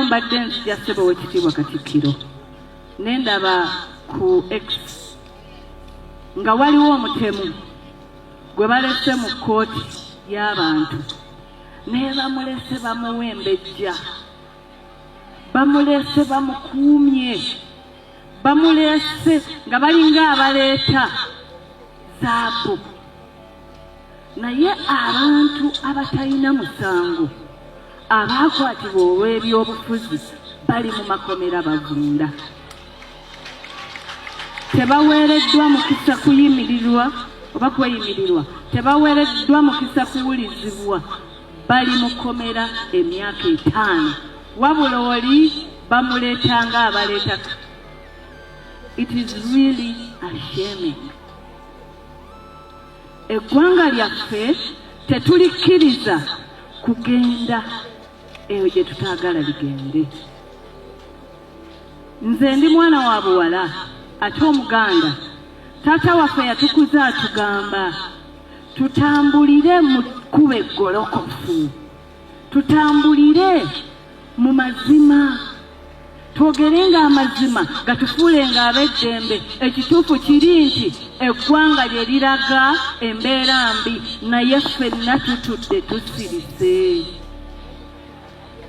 mbadde nzija ssebo w'ekitiibwa Katikkiro nendaba ku X nga waliwo omutemu gwe balese mu kkooti y'abantu naye bamulese bamuwembejja, bamulese bamukuumye, bamulese nga balinga abaleeta zaabu. Naye abantu abatalina musango abaakwatibwa olw'ebyobufuzi bali mu makomera bavunda. Tebaweereddwa mukisa kuyimirirwa oba kweyimirirwa, tebaweereddwa mukisa kuwulizibwa, bali mu komera emyaka 5 wabula oli bamuleetanga abaleeta. It is really ashaming. Eggwanga lyaffe tetulikkiriza kugenda eyo gye tutaagala ligende. Nze ndi mwana wa buwala ate Omuganda. Taata waffe yatukuza atugamba tutambulire mu kkubo eggolokofu, tutambulire mu mazima, twogerenga amazima gatufuulenga ab'eddembe. Ekituufu kiri nti eggwanga lye liraga embeera mbi, naye ffenna tutudde tusirise.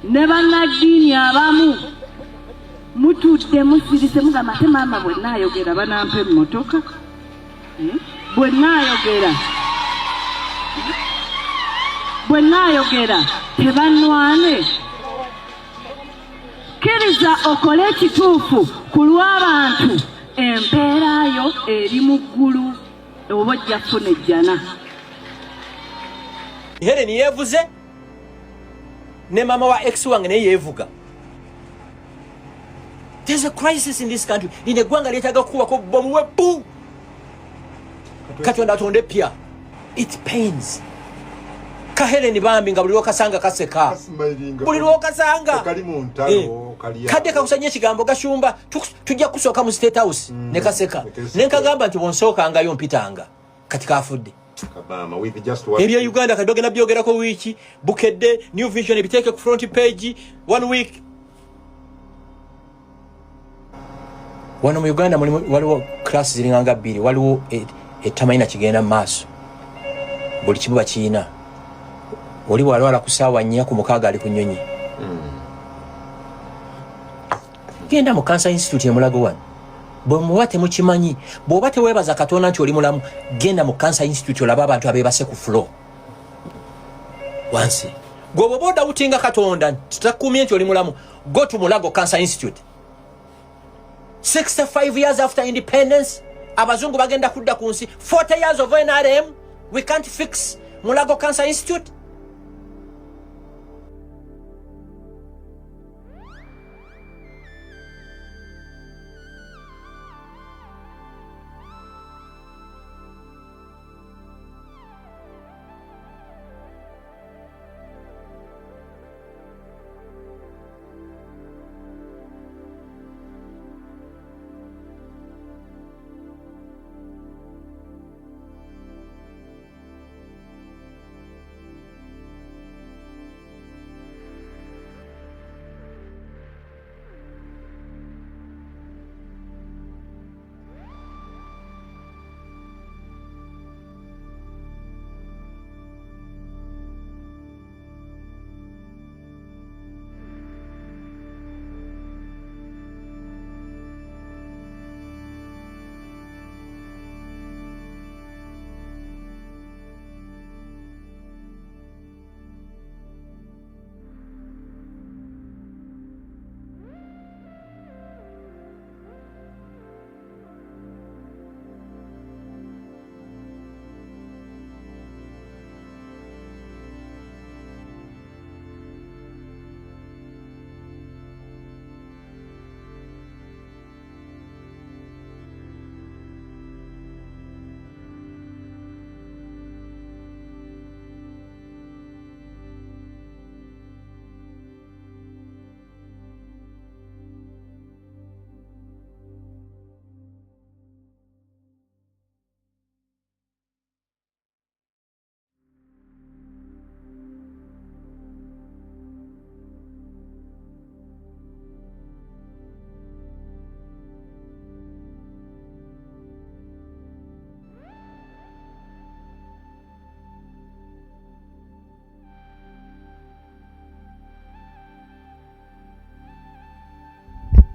Ne bannaddiini abamu mutudde musirise mugamba ate maama bwe nnaayogera banampa emmotoka, bwe nnaayogera tebannwane. Kkiriza okole ekituufu ku lw'abantu, empeera yo eri mu ggulu oba ojja kufuna ejjana. Helen yeevuze ne mama wa ex wange naye yeevuga. There's a crisis in this country. Lino eggwanga lyetaaga kukuwako bomu webbu. Katonda atonde pya. It pains. Ka Helen bambi nga buli lwokasanga kaseka. Buli lwokasanga. Kadde kakusanya ekigambo gashumba tujja kusooka mu State House ne kaseka. Ne nkagamba nti bonsookangayo mpitanga. Kati kafudde. Ebya Uganda kadogena byogerako wiiki bukedde New Vision ebiteeke ku front page 1 week. Wano mu Uganda waliwo class ziringanga 2, waliwo etamayina kigenda maaso. Buli kimu bakiina. Oli walwala ku ssaawa 4 ku 6 ali ku nnyonyi. Genda mu Cancer Institute e Mulago wano. Bwe muba temukimanyi, bw'oba teweebaza Katonda nti oli mulamu, genda mu Cancer Institute olaba abantu abeebase ku floor. Wansi. Gwe bw'oba odawutinga Katonda tutakuumye nti oli mulamu, go to Mulago Cancer Institute. 65 years after independence, abazungu bagenda kudda ku nsi. 40 years of NRM, we can't fix Mulago Cancer Institute.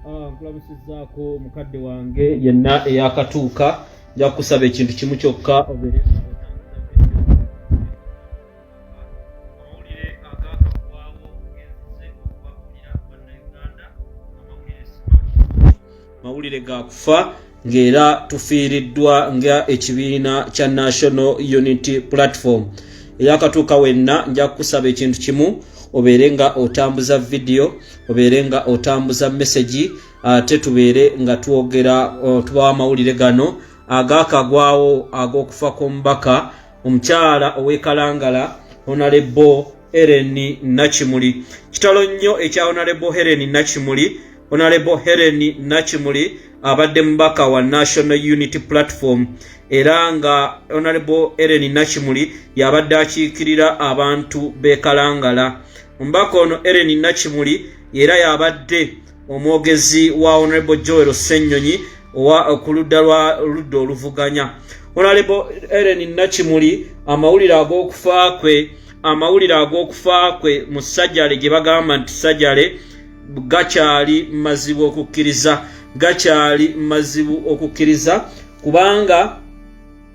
nkulamusizzaako mukadde wange yenna eyakatuuka nja kusaba ekintu kimu kyokka obere mawulire ga kufa ng'era tufiiriddwa nga ekibiina kya National Unity Platform eyakatuuka wenna nja kusaba ekintu kimu obeere nga otambuza video obeere nga otambuza message ate tubeere nga twogera tubawa amawulire gano agakagwawo ag'okufa kw'omubaka omukyala ow'ekalangala Honorable Helen Nakimuli. Kitalo nnyo ekya Honorable Helen Nakimuli. Honorable Helen Nakimuli abadde mubaka wa National Unity Platform era nga Honorable Helen Nakimuli yabadde akiikirira abantu b'ekalangala. Omubaka ono Helen Nakimuli era yabadde omwogezi wa Honorable Joel Ssenyonyi ku ludda oluvuganya. Honorable Helen Nakimuli amawulire ag'okufa kwe mu Ssajjale gye bagamba nti Ssajjale gakyali mazibu okukkiriza kubanga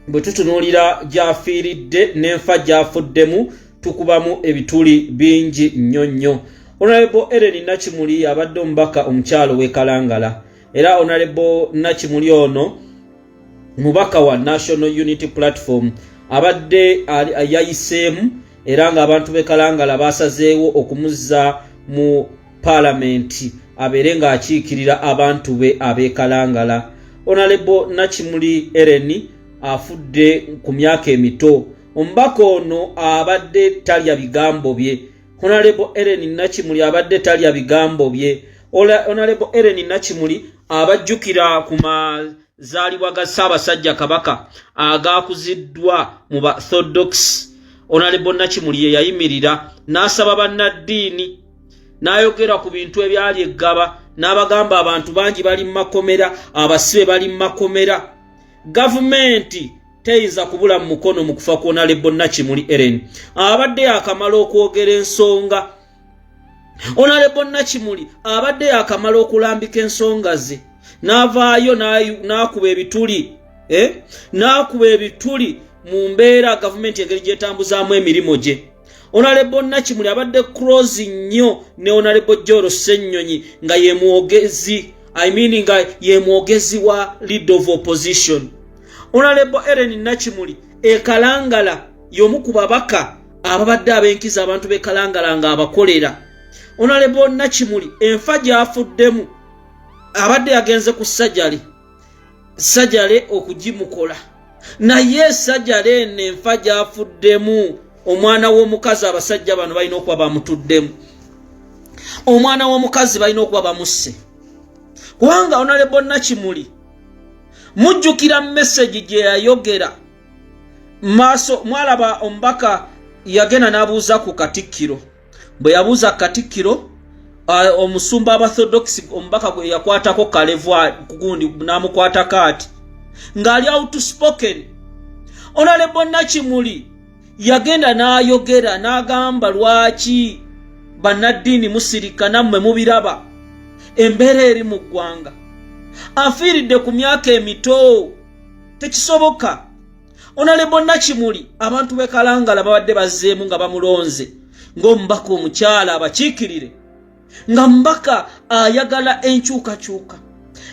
bwe tutunuulira gy'afiiridde n'enfa gy'afuddemu tukubamu ebituli bingi nnyo nnyo. Honorable Helen Nakimuli abadde omubaka omukyalo w'ekalangala era Honorable Nakimuli ono mubaka wa National Unity Platform abadde yayiseemu era ng'abantu b'ekalangala basazeewo okumuzza mu Parliament abeere ng'akiikirira abantu be ab'ekalangala. Honorable Nakimuli Helen afudde ku myaka emito. Omubaka ono abadde talya bigambo bye. Honorable Helen Nakimuli abadde talya bigambo bye. Honorable Helen Nakimuli abajjukira ku mazaalibwa ga Ssaabasajja Kabaka agaakuziddwa mu ba Orthodox. Honorable Nakimuli ye yayimirira n'asaba bannaddiini n'ayogera ku bintu ebyali eggaba n'abagamba abantu bangi bali mu makomera, abasibe bali mu makomera. Gavumenti teyinza kubula mu mukono mu kufa kwa Honorable Nakimuli Helen. Abadde akamala okwogera ensonga. Honorable Nakimuli abadde akamala okulambika ensonga ze n'avaayo n'akuba ebituli n'akuba ebituli mu mbeera gavumenti engeri gyetambuzaamu emirimu gye. Honorable Nakimuli abadde close nnyo ne Honorable Joel Ssenyonyi nga ye mwogezi nga ye mwogezi wa leader of opposition. Honorable Helen Nakimuli ekalangala y'omu ku babaka ababadde ab'enkiza abantu b'ekalangala nga abakolera. Honorable Nakimuli enfa gy'afuddemu abadde yagenze ku Ssajjale okugimukola naye Ssajjale eno enfa gy'afuddemu omwana w'omukazi abasajja bano balina okuba bamutuddemu. Omwana w'omukazi balina okuba bamusse kubanga Honorable Nakimuli mujjukira message gye yayogera maaso mwalaba omubaka yagenda n'abuuza ku Katikkiro. Bwe yabuuza Katikkiro omusumba Orthodox omubaka gwe yakwatako Kalevu kugundi n'amukwatako ati ng'ali outspoken. Honorable Nakimuli yagenda n'ayogera n'agamba lwaki bannaddiini musirika nammwe mubiraba embeera eri mu ggwanga. Afiiridde ku myaka emito tekisoboka. Honorable Nakimuli abantu b'ekalangala babadde bazzeemu nga bamulonze ng'omubaka omukyala abakiikirire nga mbaka ayagala enkyukakyuka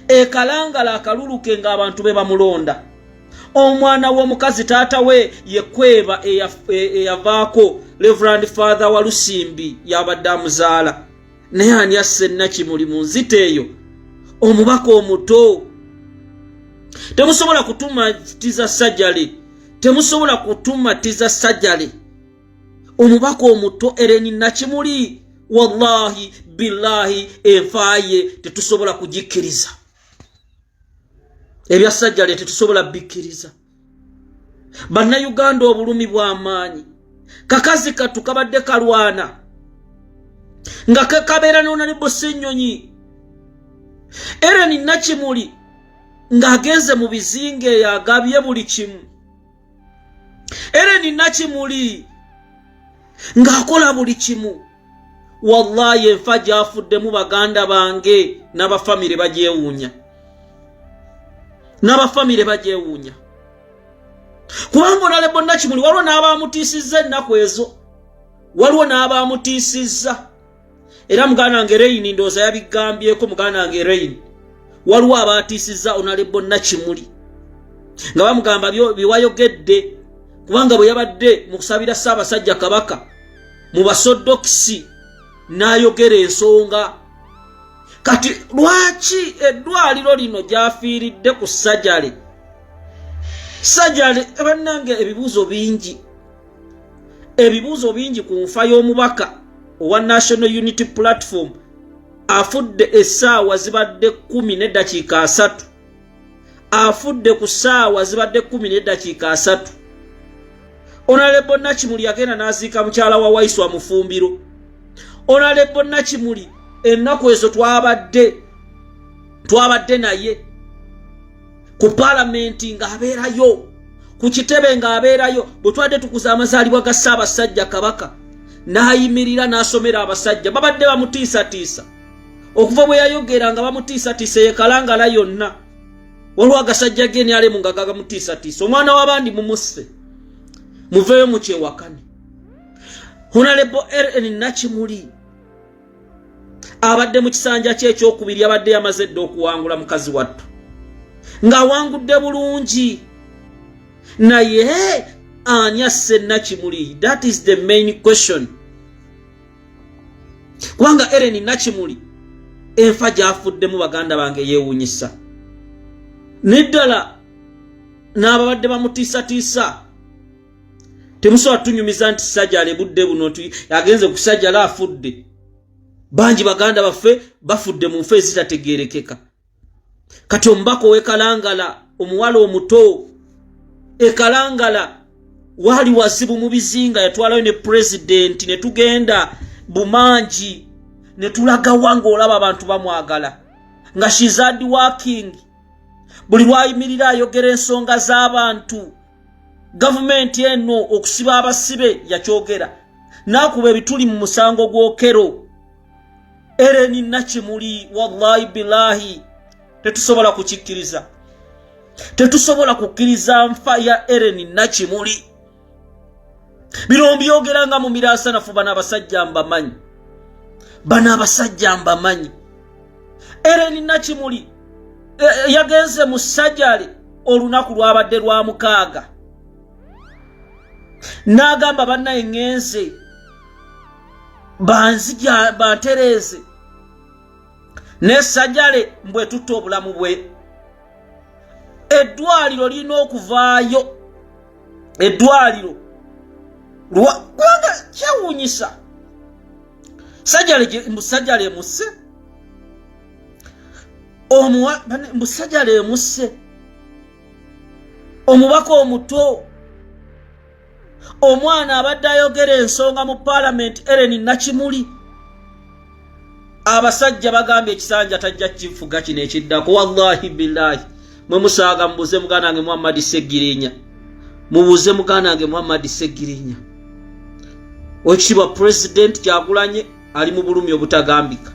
ekalangala akaluluke ng'abantu be bamulonda. Omwana w'omukazi taata we yekweba eyavaako Reverend Father wa Lusimbi yabadde amuzaala naye ani asse Nakimuli mu nzita eyo omubaka omuto. Temusobola kutumatiza Ssajjale, temusobola kutumatiza Ssajjale. Omubaka omuto Helen Nakimuli wallahi billahi enfaaye tetusobola kugikkiriza. Ebya Ssajjale tetusobola bikkiriza. Bannayuganda obulumi bw'amaanyi kakazi katu kabadde kalwana nga kabeera ne Honorable Ssenyonyi. Helen Nakimuli ng'agenze mu bizinge yagabye buli kimu. Helen Nakimuli ng'akola buli kimu. Wallahi enfa gy'afuddemu baganda bange n'abafamire bagyewuunya. N'abafamire bagyewuunya. Kubanga Honorable Nakimuli waliwo n'abamutiisizza ennaku ezo. Waliwo n'abamutiisizza. Era muganda wange Rain ndowooza yabigambyeko muganda wange Rain. Waliwo abaatiisizza Honorable Nakimuli. Nga bamugamba biwayogedde kubanga bwe yabadde mu kusabira Ssaabasajja Kabaka mu basodokisi n'ayogera ensonga. Kati lwaki eddwaliro lino gyafiiridde ku Ssajjale? Ssajjale bannange ebibuuzo bingi ku nfa y'omubaka owa National Unity Platform afudde essaawa zibadde 10:03. Afudde ku ssaawa zibadde 10:03. Honorable Nakimuli agenda n'aziika mukyala wa Waiswa Mufumbiro. Honorable Nakimuli ennaku ezo twabadde naye ku palamenti ng'abeerayo, ku kitebe ng'abeerayo. Bwe twadde tukuza amazaalibwa ga Ssaabasajja Kabaka n'ayimirira n'asomera abasajja babadde bamutiisatiisa. Okuva bwe yayogera nga bamutiisatiisa yekalangala yonna. Waliwo agasajja geni ale mu ngagaga mutiisatiisa. Omwana w'abandi mumusse. Muveeyo mu kyewakane. Honorable RN Nakimuli abadde mu kisanja kye ekyokubiri abadde yamaze dda okuwangula mukazi wattu. Ng'awangudde bulungi. Naye ani asse Nakimuli? That is the main question. Kubanga RN Nakimuli enfa gy'afuddemu baganda bange yeewuunyisa. Neddala n'ababadde bamutiisatiisa temusobola tunyumiza nti Ssajjale budde buno yagenze ku Ssajjale afudde. Bangi baganda baffe bafudde mu nfa ezitategeerekeka. Kati omubaka ow'ekalangala omuwala omuto ekalangala wali wazibu mu bizinga yatwalayo ne president ne tugenda Bumanji ne tulaga wange olaba abantu bamwagala nga she's hard working. Buli lwayimirira ayogera ensonga z'abantu. Gavumenti eno okusiba abasibe yakyogera. N'akuba ebituli mu musango gw'okero. RN Nakimuli wallahi billahi tetusobola kukikkiriza. Tetusobola kukkiriza nfa ya RN Nakimuli. Bino mbyogera nga mu miraasanafu bano abasajja mbamanyi. Bano abasajja mbamanyi. RN Nakimuli yagenze mu Ssajjale olunaku lwabadde lwa 6. N'agamba bannaye ngenze banzija bantereze ne Ssajjale mbwe tutta obulamu bwe. Eddwaliro lirina okuvaayo. Eddwaliro kubanga kyewuunyisa. Ssajjale emusse. Ssajjale emusse. Omubaka omuto. Omwana abadde ayogera ensonga mu palamenti RN Nakimuli. Abasajja bagambye ekisanja tajja kifuga kino ekiddako. Wallahi billahi. Mwe musaaga mubuze muganda wange Muhammad Segirinya. Mubuze muganda wange Muhammad Segirinya. Oweekitiibwa President Kyagulanyi ali mu bulumi obutagambika.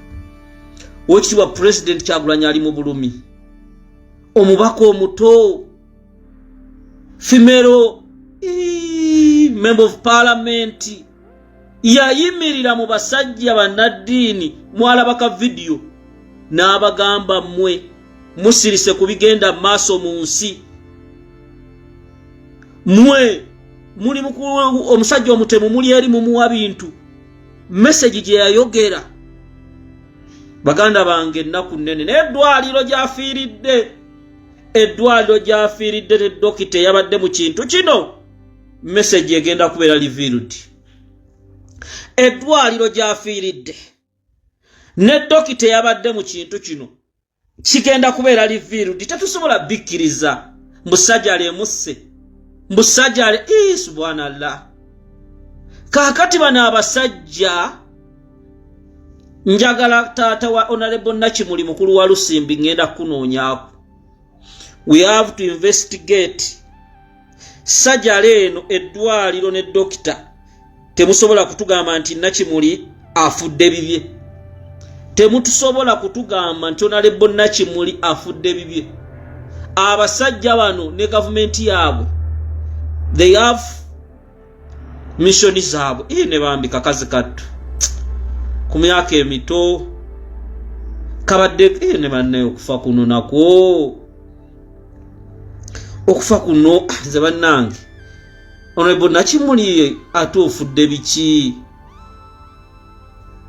Oweekitiibwa President Kyagulanyi ali mu bulumi. Omubaka omuto female member of parliament yayimirira mu basajja bannaddiini mwalabaka video n'abagamba mmwe musirise kubigenda maaso mu nsi. Mmwe muli mukulu omusajja omutemu muli eri mumuwa bintu. Message gye yayogera baganda bange ennaku nnene n'eddwaliro gyafiiridde. Eddwaliro gyafiiridde ne dokita yabadde mu kintu kino. Message egenda kubeera revealed. Eddwaliro gyafiiridde ne dokita yabadde mu kintu kino kigenda kubeera revealed. Tetusobola bikkiriza mbu Ssajjale emusse. Mbu Ssajjale subhanallah. Kaakati bano abasajja njagala taata wa Honorable Nakimuli mukulu wa Lusimbi ngenda kunoonyaako. We have to investigate. Ssajjale eno eddwaliro ne dokita temusobola kutugamba nti Nakimuli afudde bibye. temutusobola kutugamba nti Honorable Nakimuli afudde bibye. Abasajja bano ne gavumenti yaabwe they have mission zaabwe. Ne bambika kazi kattu ku myaka emito kabadde ne banne okufa kuno nakwo okufa kuno nze bannange Honorable Nakimuli atufudde biki?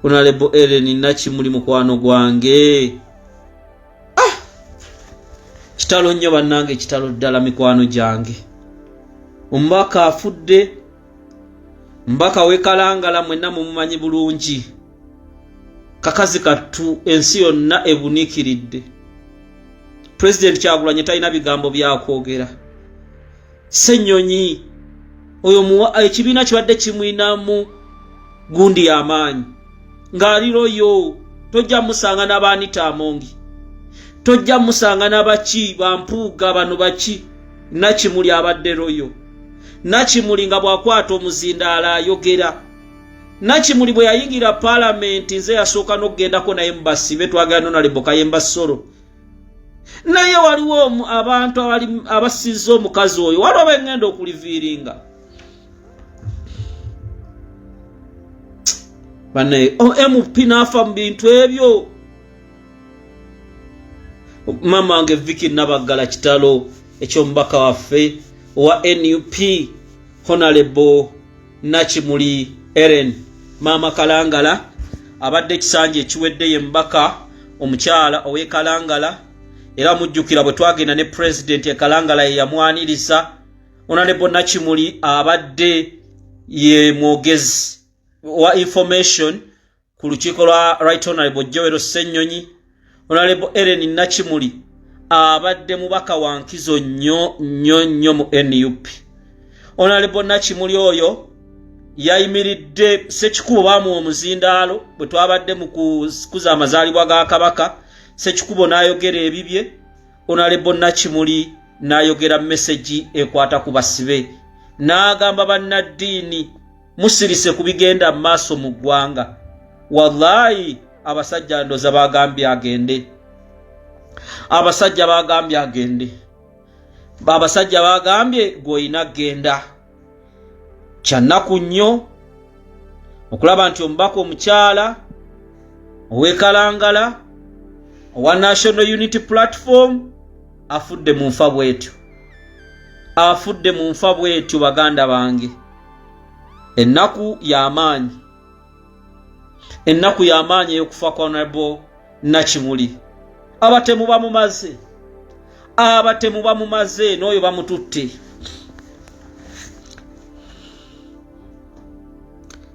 Honorable Ellen Nakimuli mukwano gwange kitalo nnyo bannange, kitalo ddala mikwano gyange. Omubaka afudde, mbaka wekalangala mwenna mumumanyi bulungi. Kakazi kattu ensi yonna ebunikiridde. President Kyagulanyi talina bigambo byakwogera. Ssenyonyi oyo ekibiina kibadde kimwinamu gundi y'amaanyi ng'aliroyo tojja musanga n'Abanita Amongi, tojja musanga n'abaki bampuuga bano baki. Nakimuli abadde royo. Nakimuli nga bw'akwata omuzindaala ayogera. Nakimuli bwe yayingira palamenti nze yasooka n'okgendako naye mubasibe twagala Honorable Kayemba Ssolo. Naye waliwo abantu abasize omukazi oyo waliwo bengenda okuliviiringa. Bane MP n'afa mu bintu ebyo. Mama wange Vicky Nabaggala kitalo eky'omubaka waffe wa NUP Honorable Nakimuli Ellen Mama Kalangala abadde kisanje ekiwedde ye mbaka omukyala owe Kalangala era mujjukira bwe twagenda ne President ye Kalangala ye yamwaniriza. Honorable Nakimuli abadde ye mwogezi wa information ku lukiiko lwa Right Honorable Joel Ssenyonyi. Honorable Ellen Nakimuli abadde mubaka wa nkizo nnyo mu NUP. Honorable Nakimuli oyo yayimiridde Ssekikubo baamuwa omuzindaalo bwe twabadde mu kuza amazaalibwa ga Kabaka. Ssekikubo n'ayogera ebibye, Honorable Nakimuli n'ayogera message ekwata ku basibe. N'agamba bannaddiini musirise ku bigenda mu maaso mu ggwanga. Wallahi abasajja ndoza bagambye agende. Abasajja bagambye agende. Abasajja bagambye goyina genda. Kyannaku nnyo okulaba nti omubaka omukyala owe Kalangala owa National Unity Platform afudde mu nfa bwetyo. Afudde mu nfa bwetyo baganda bange. Ennaku y'amaanyi. Ennaku y'amaanyi ey'okufa kwa Honorable Nakimuli. Abatemu bamumaze. Abatemu bamumaze n'oyo bamututte.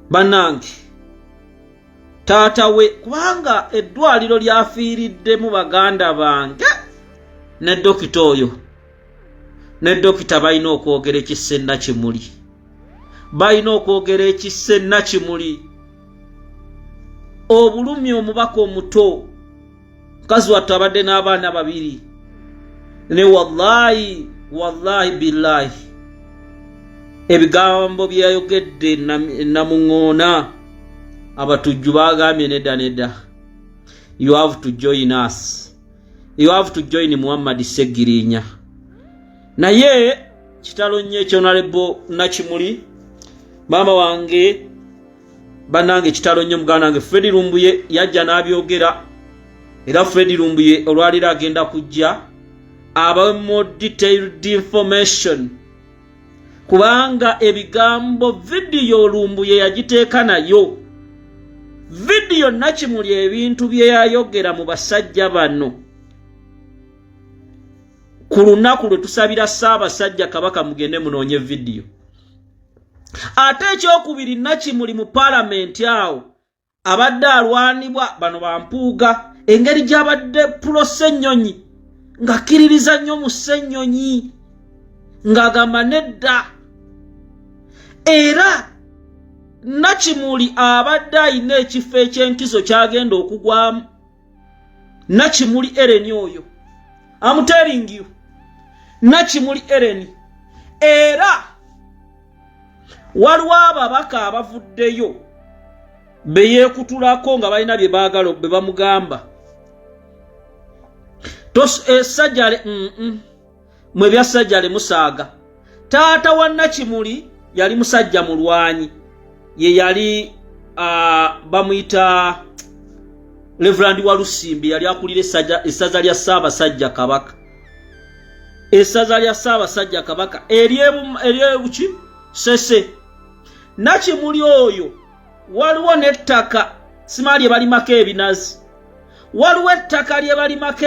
Bannange taata we kubanga eddwaliro lyafiiriddemu baganda bange ne dokita oyo ne dokita balina okwogera ekisse Nakimuli. Balina okwogera ekisse Nakimuli. Obulumi omubaka omuto mukazi wattu abadde n'abaana babiri ne wallahi billahi ebigambo byayogedde namuŋŋoona abatujju bagambye nedda. You have to join us. You have to join Muhammad Segirinya. Naye kitalo nnyo ekyo Honorable Nakimuli mama wange banange kitalo nnyo muganda wange Fred Lumbuye yajja n'abyogera era Fred Lumbuye olwalira agenda kujja aba more detailed information kubanga ebigambo video Lumbuye yagiteeka nayo. Video Nakimuli ebintu bye yayogera mu basajja bano ku lunaku lwe tusabira Ssaabasajja Kabaka mugende munoonye video. Ate ekyokubiri Nakimuli mu parliament awo abadde alwanibwa bano bampuuga engeri gy'abadde Pro Ssenyonyi ng'akkiririza nnyo mu Ssenyonyi ng'agamba nedda. Era Nakimuli abadde ayina ekifo eky'enkizo kyagenda okugwamu. Nakimuli Ellen oyo I'm telling you Nakimuli Ellen. Era waliwo ababaka abavuddeyo beyekutulako nga balina bye baagala be bamugamba essajjale mwe byassajjale musaaga taata wa Nakimuli yali musajja mulwanyi ye yali bamuyita Reverend Walusimbi yali akulira essaza lya Ssaabasajja Kabaka essaza lya Ssaabasajja Kabaka eryebuki Ssese Nakimuli oyo waliwo n'ettaka simaali ebalimako ebinazi waliwo ettaka lye balimako